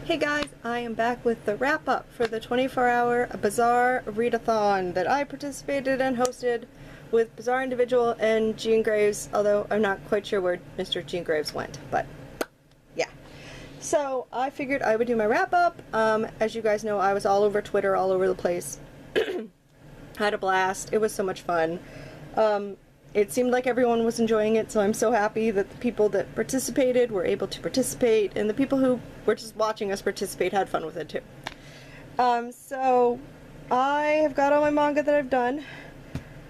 Hey guys, I am back with the wrap-up for the 24-hour Bazaar readathon that I participated and hosted with Bazaar Individual and Gene Graves, although I'm not quite sure where Mr. Gene Graves went, but yeah. So I figured I would do my wrap-up. As you guys know, I was all over Twitter, all over the place. Had a blast. It was so much fun. It seemed like everyone was enjoying it, so I'm so happy that the people that participated were able to participate, and the people who were just watching us participate had fun with it too. So I have got all my manga that I've done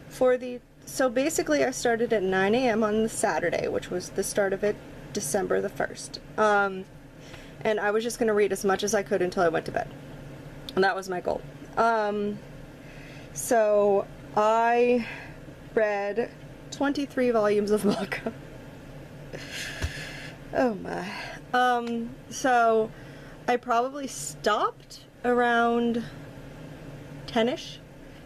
for so basically I started at 9 a.m. on the Saturday, which was the start of it, December the 1st. And I was just going to read as much as I could until I went to bed. And that was my goal. So I read 23 volumes of manga. Oh my. So I probably stopped around 10ish.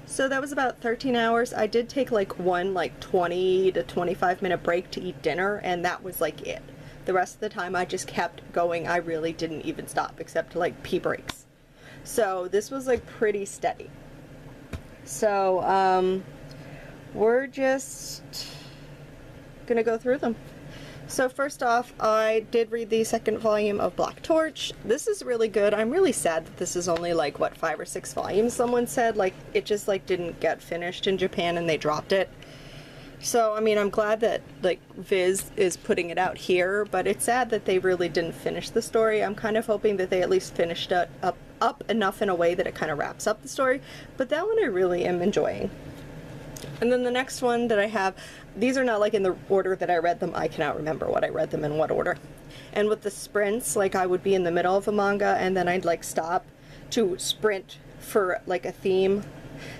So that was about 13 hours. I did take like one 20 to 25 minute break to eat dinner, and that was like it. The rest of the time I just kept going. I really didn't even stop except to like pee breaks. So this was like pretty steady. So we're just gonna go through them. So first off, I did read the second volume of Black Torch. This is really good. I'm really sad that this is only like, what, 5 or 6 volumes, someone said. Like, it just like didn't get finished in Japan and they dropped it. So, I mean, I'm glad that like Viz is putting it out here, but it's sad that they really didn't finish the story. I'm kind of hoping that they at least finished it up enough in a way that it kind of wraps up the story. But that one I really am enjoying. And then the next one that I have, these are not like in the order that I read them. I cannot remember what I read them in what order. And with the sprints, like I would be in the middle of a manga and then I'd like stop to sprint for like a theme.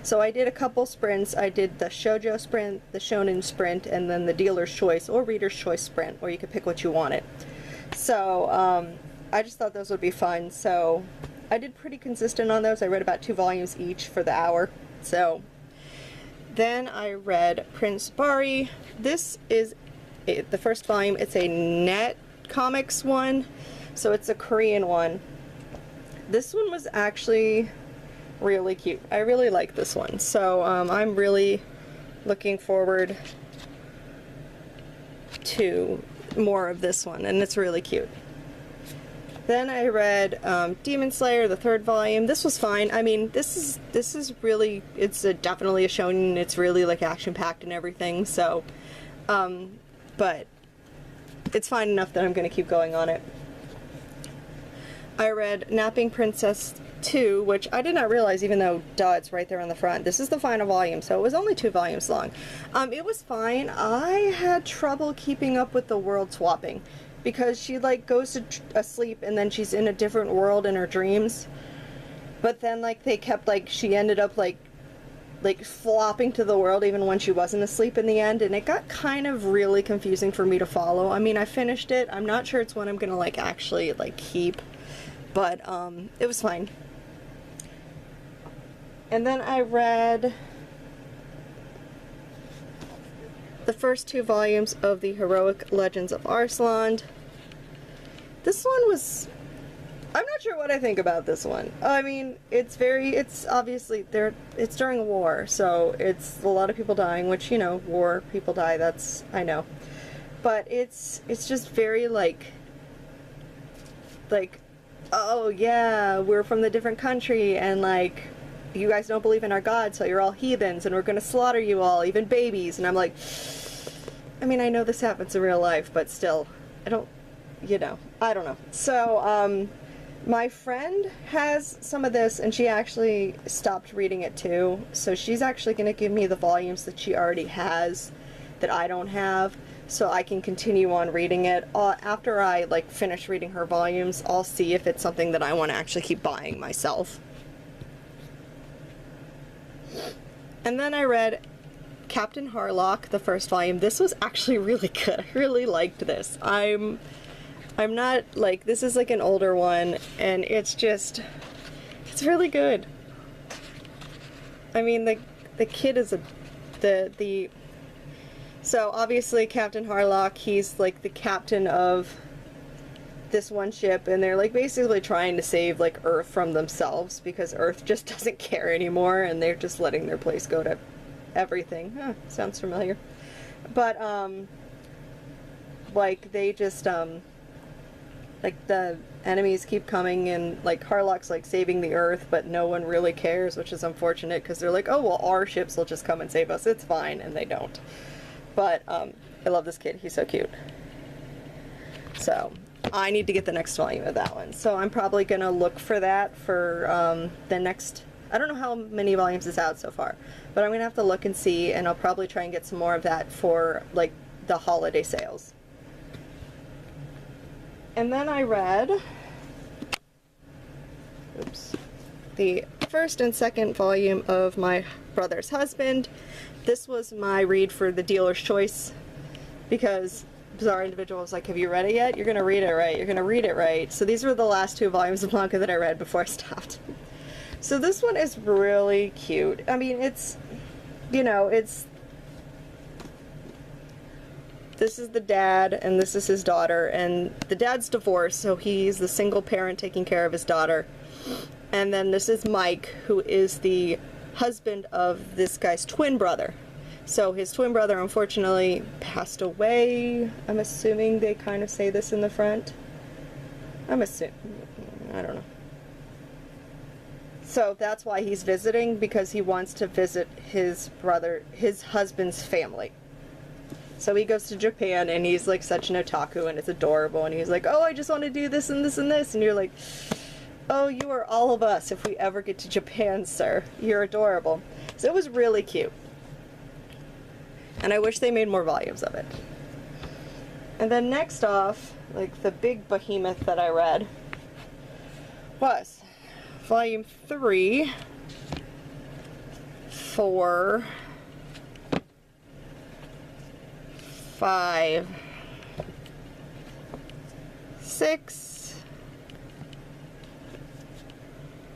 So I did a couple sprints. I did the shoujo sprint, the shonen sprint, and then the dealer's choice or reader's choice sprint, where you could pick what you wanted. So I just thought those would be fun. So I did pretty consistent on those. I read about 2 volumes each for the hour. So then I read Prince Bari. This is the first volume. It's a Net Comics one, so it's a Korean one. This one was actually really cute. I really like this one. So I'm really looking forward to more of this one, and it's really cute. Then I read Demon Slayer, the 3rd volume. This was fine. I mean, this is really, it's definitely a shonen. It's really like action-packed and everything. So, but it's fine enough that I'm going to keep going on it. I read Napping Princess 2, which I did not realize, even though, duh, it's right there on the front. This is the final volume, so it was only 2 volumes long. It was fine. I had trouble keeping up with the world swapping, because she like goes to asleep and then she's in a different world in her dreams. But then like they kept like, she ended up like flopping to the world even when she wasn't asleep in the end, and it got kind of really confusing for me to follow. I mean, I finished it. I'm not sure it's one I'm gonna like actually like keep, but it was fine. And then I read the first 2 volumes of the Heroic Legends of Arslan. This one was, I'm not sure what I think about this one. I mean, it's obviously, it's during a war, so it's a lot of people dying, which, you know, war, people die, that's, I know. But it's just very like, oh yeah, we're from the different country, and like, you guys don't believe in our God, so you're all heathens, and we're gonna slaughter you all, even babies. And I'm like, I mean, I know this happens in real life, but still, I don't, you know, I don't know. So, my friend has some of this, and she actually stopped reading it too, so she's actually gonna give me the volumes that she already has that I don't have, so I can continue on reading it. After I, like, finish reading her volumes, I'll see if it's something that I want to actually keep buying myself. And then I read Captain Harlock, the 1st volume. This was actually really good. I really liked this. I'm not, like, this is like an older one, and it's it's really good. I mean, the kid is so obviously Captain Harlock, he's like the captain of this one ship, and they're like basically trying to save like Earth from themselves because Earth just doesn't care anymore, and they're just letting their place go to everything. Huh, sounds familiar. But like they just like the enemies keep coming, and like Harlock's like saving the Earth, but no one really cares, which is unfortunate because they're like, oh well, our ships will just come and save us, it's fine, and they don't. But I love this kid, he's so cute. So I need to get the next volume of that one, so I'm probably gonna look for that for the next, I don't know how many volumes is out so far, but I'm gonna have to look and see, and I'll probably try and get some more of that for like the holiday sales. And then I read, oops, the first and second volume of My Brother's Husband. This was my read for the dealer's choice because Bizarre Individual was like, have you read it yet? You're gonna read it right, you're gonna read it right. So these were the last 2 volumes of manga that I read before I stopped. So this one is really cute. I mean, it's, you know, it's, this is the dad and this is his daughter, and the dad's divorced, so he's the single parent taking care of his daughter. And then this is Mike, who is the husband of this guy's twin brother. So his twin brother unfortunately passed away. I'm assuming they kind of say this in the front. I'm assuming, I don't know. So that's why he's visiting, because he wants to visit his brother, his husband's family. So he goes to Japan, and he's like such an otaku, and it's adorable, and he's like, oh, I just want to do this and this and this, and you're like, oh, you are all of us if we ever get to Japan, sir. You're adorable. So it was really cute. And I wish they made more volumes of it. And then next off, like the big behemoth that I read was volume 3, 4, 5, 6,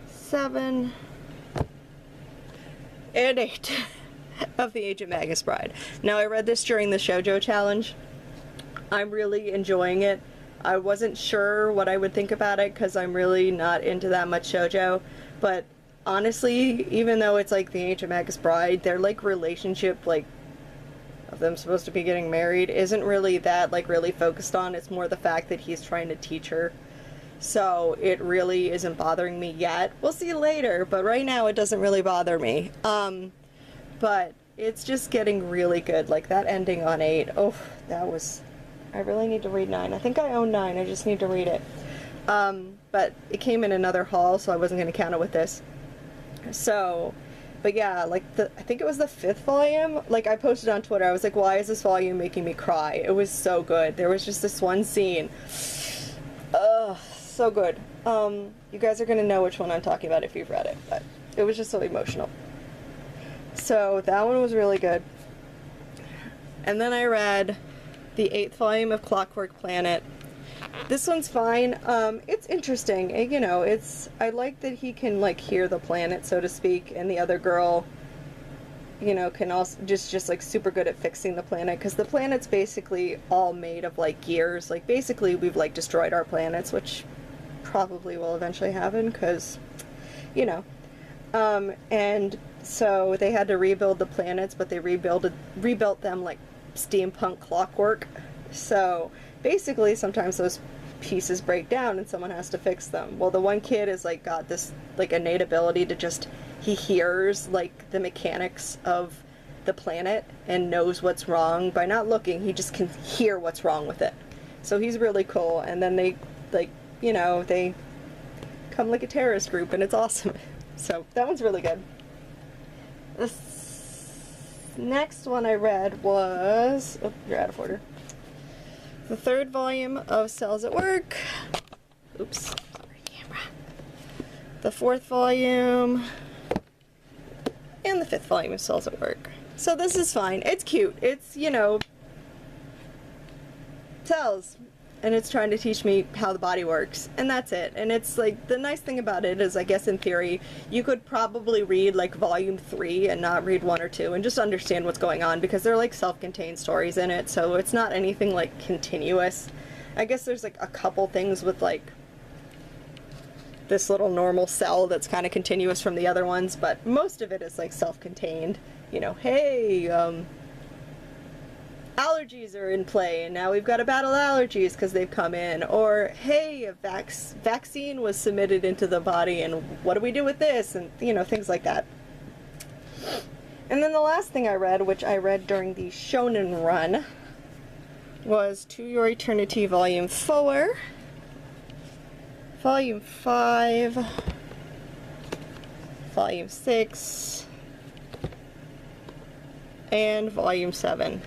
7, and 8 of the Agent Magus Bride. Now, I read this during the Shoujo Challenge. I'm really enjoying it. I wasn't sure what I would think about it because I'm really not into that much shoujo, but honestly, even though it's like the Agent Magus Bride, their like relationship, like of them supposed to be getting married, isn't really that like really focused on. It's more the fact that he's trying to teach her. So it really isn't bothering me yet. We'll see later, but right now it doesn't really bother me. But it's just getting really good. Like that ending on 8, oh, that was, I really need to read 9. I think I own 9, I just need to read it. But it came in another haul, so I wasn't going to count it with this. So, but yeah, like I think it was the 5th volume, like I posted on Twitter, I was like, why is this volume making me cry? It was so good. There was just this one scene. Ugh, so good. You guys are going to know which one I'm talking about if you've read it, but it was just so emotional. So that one was really good. And then I read the 8th volume of Clockwork Planet. This one's fine. It's interesting. You know, I like that he can like hear the planet, so to speak, and the other girl, you know, can also just like super good at fixing the planet, because the planet's basically all made of like gears. Like basically we've like destroyed our planets, which probably will eventually happen because, you know, and so they had to rebuild the planets, but they rebuilt them like steampunk clockwork. So basically sometimes those pieces break down and someone has to fix them. Well, the one kid is like got this like innate ability to just, he hears like the mechanics of the planet and knows what's wrong by not looking. He just can hear what's wrong with it. So he's really cool. And then they like, you know, they come like a terrorist group, and it's awesome. So that one's really good. This next one I read was, oh, you're out of order. The 3rd volume of Cells at Work. Oops, sorry, camera. The 4th volume. And the 5th volume of Cells at Work. So this is fine. It's cute. It's, you know, cells. And it's trying to teach me how the body works, and that's it. And it's like, the nice thing about it is, I guess in theory, you could probably read like volume 3 and not read 1 or 2 and just understand what's going on, because they're like self-contained stories in it, so it's not anything like continuous. I guess there's like a couple things with like this little normal cell that's kind of continuous from the other ones, but most of it is like self-contained. You know, hey, allergies are in play and now we've got to battle allergies because they've come in, or hey, a vaccine was submitted into the body and what do we do with this, and you know, things like that. And then the last thing I read, which I read during the Shonen run, was To Your Eternity Volume 4, Volume 5, Volume 6, and Volume 7.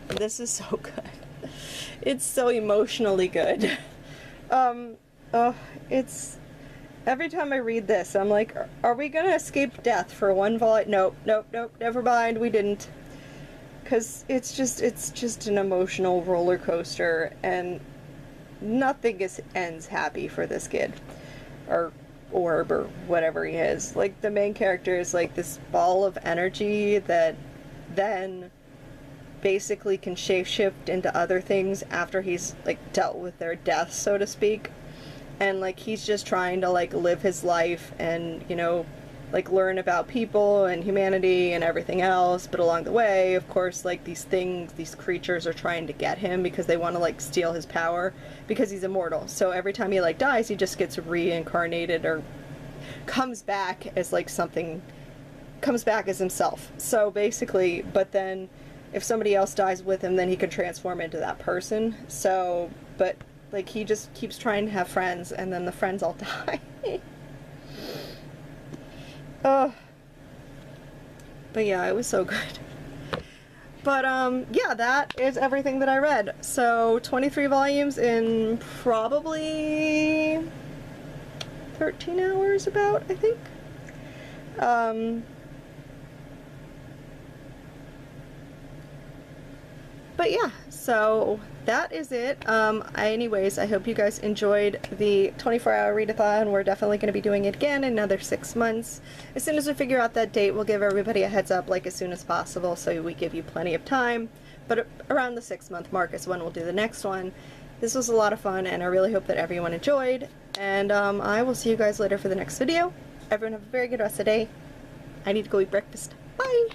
This is so good. It's so emotionally good. It's... Every time I read this, I'm like, are we gonna escape death for one volume? Nope, nope, nope, never mind, we didn't. Because it's just an emotional roller coaster, and nothing ends happy for this kid. Or Orb, or whatever he is. Like, the main character is like this ball of energy that then basically can shapeshift into other things after he's, like, dealt with their death, so to speak. And, like, he's just trying to, like, live his life and, you know, like, learn about people and humanity and everything else. But along the way, of course, like, these creatures are trying to get him because they want to, like, steal his power because he's immortal. So every time he, like, dies, he just gets reincarnated or comes back as, like, comes back as himself. So basically, but then if somebody else dies with him, then he can transform into that person. So, but... like, he just keeps trying to have friends, and then the friends all die. Oh. But yeah, it was so good. But, yeah, that is everything that I read. So, 23 volumes in probably 13 hours about, I think. But yeah, so that is it. Anyways, I hope you guys enjoyed the 24-hour readathon. We're definitely going to be doing it again in another 6 months. As soon as we figure out that date, we'll give everybody a heads up, like, as soon as possible, so we give you plenty of time. But around the 6-month mark is when we'll do the next one. This was a lot of fun, and I really hope that everyone enjoyed. And I will see you guys later for the next video. Everyone have a very good rest of the day. I need to go eat breakfast. Bye!